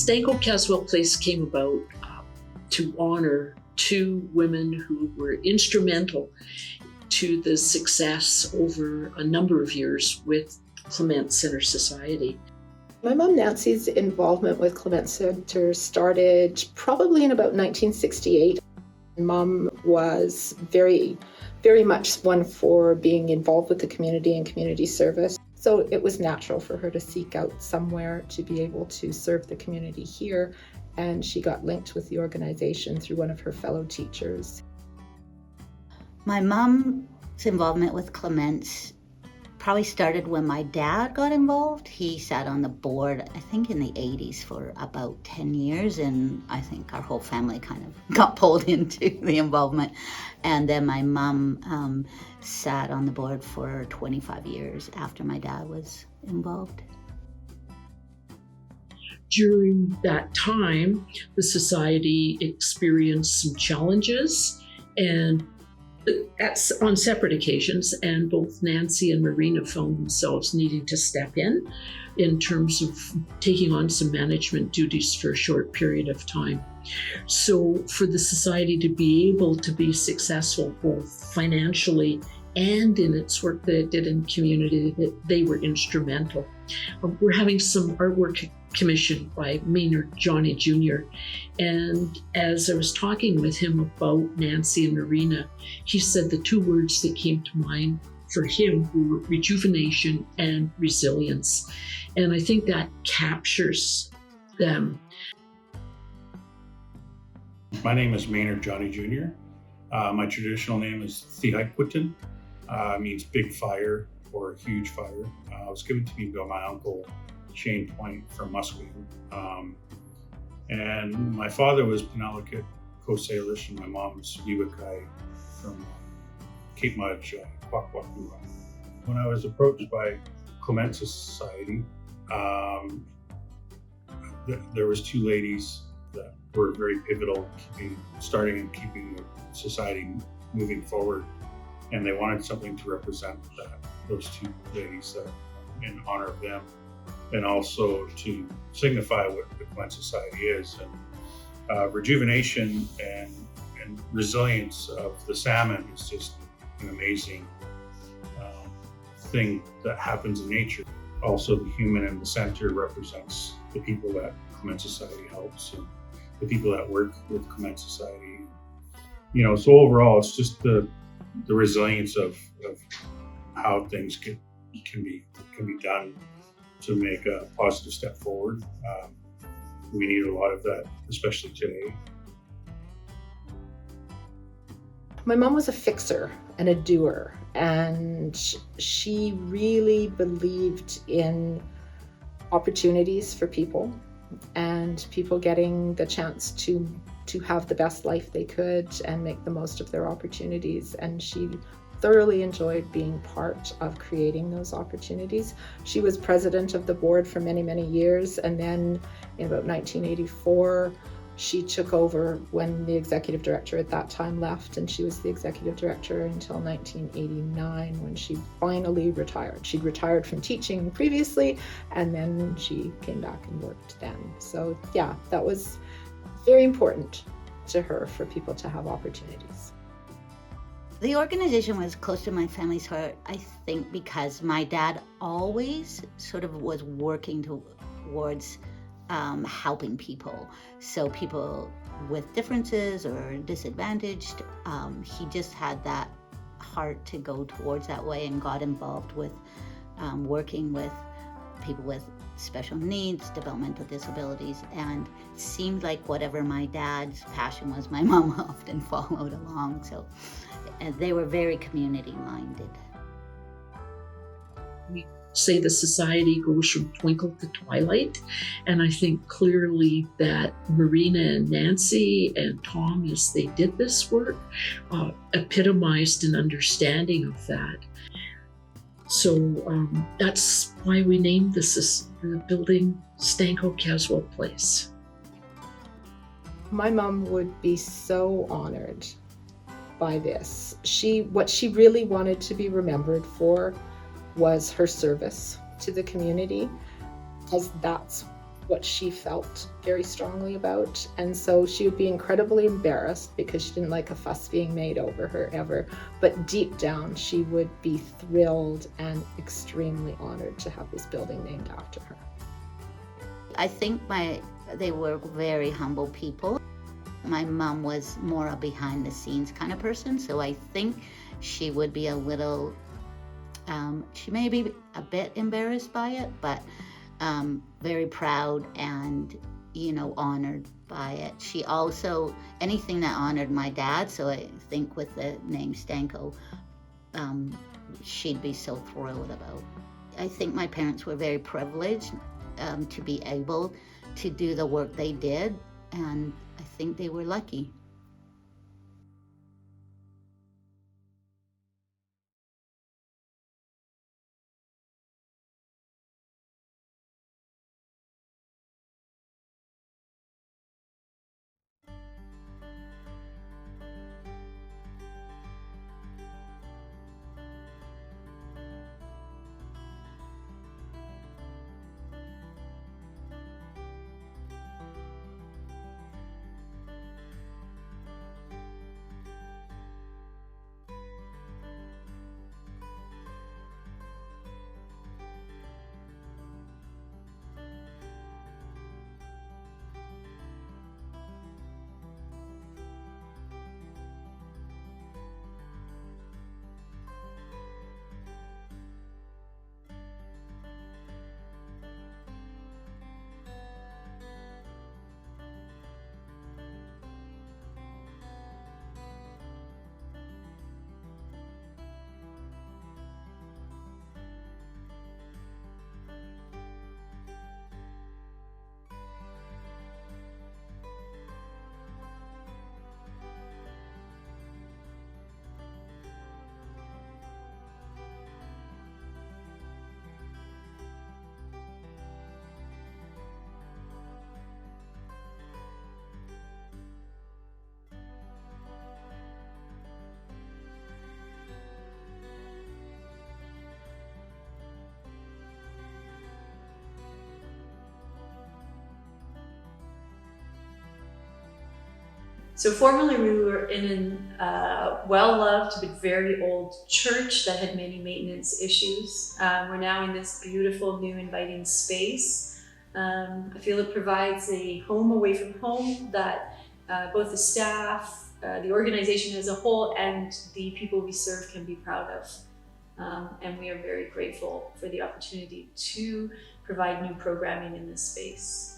Stanko-Casswell Place came about to honor two women who were instrumental to the success over a number of years with Clements Center Society. My mom Nancy's involvement with Clements Center started probably in about 1968. Mom was very much one for being involved with the community and community service. So it was natural for her to seek out somewhere to be able to serve the community here. And she got linked with the organization through one of her fellow teachers. My mom's involvement with Clements probably started when my dad got involved. He sat on the board, I think in the 80s for about 10 years, and I think our whole family kind of got pulled into the involvement. And then my mom sat on the board for 25 years after my dad was involved. During that time, the society experienced some challenges and on separate occasions, and both Nancy and Marina found themselves needing to step in terms of taking on some management duties for a short period of time. So for the society to be able to be successful both financially and in its work that it did in community, they were instrumental. We're having some artwork commissioned by Maynard Johnny Jr. And as I was talking with him about Nancy and Marina, he said the two words that came to mind for him were rejuvenation and resilience. And I think that captures them. My name is Maynard Johnny Jr. My traditional name is Theaikwitten. Means big fire or huge fire. It was given to me by my uncle, Shane Point from Musqueam. And my father was Penelakut Coast Salish, and my mom's Iwakai from Cape Mudge, Kwakwakura. When I was approached by Clements Society, there was two ladies that were very pivotal starting and keeping the society moving forward. And they wanted something to represent those two ladies in honor of them, and also to signify what the Clements Society is. And rejuvenation and resilience of the salmon is just an amazing thing that happens in nature. Also, the human in the center represents the people that Clements Society helps and the people that work with Clements Society. So overall, it's just the resilience of how things can be done to make a positive step forward. We need a lot of that, especially today. My mom was a fixer and a doer, and she really believed in opportunities for people and people getting the chance to have the best life they could and make the most of their opportunities. And she thoroughly enjoyed being part of creating those opportunities. She was president of the board for many, many years. And then in about 1984, she took over when the executive director at that time left, and she was the executive director until 1989 when she finally retired. She'd retired from teaching previously, and then she came back and worked then. So yeah, that was very important to her for people to have opportunities. The organization was close to my family's heart, I think, because my dad always sort of was working towards helping people. So people with differences or disadvantaged, he just had that heart to go towards that way and got involved with working with people with special needs, developmental disabilities, and it seemed like whatever my dad's passion was, my mom often followed along. So they were very community-minded. We say the society goes from twinkle to twilight, and I think clearly that Marina and Nancy and Tom, as they did this work, epitomized an understanding of that. So that's why we named the building Stanko-Casswell Place. My mom would be so honored by this. What she really wanted to be remembered for was her service to the community, because that's what she felt very strongly about. And so she would be incredibly embarrassed because she didn't like a fuss being made over her ever. But deep down, she would be thrilled and extremely honored to have this building named after her. I think they were very humble people. My mom was more a behind the scenes kind of person, so I think she would be a little, she may be a bit embarrassed by it, but very proud and, honored by it. She also, anything that honored my dad, so I think with the name Stanko, she'd be so thrilled about. I think my parents were very privileged to be able to do the work they did, and I think they were lucky. So formerly we were in a well-loved but very old church that had many maintenance issues. We're now in this beautiful, new, inviting space. I feel it provides a home away from home that both the staff, the organization as a whole, and the people we serve can be proud of. And we are very grateful for the opportunity to provide new programming in this space.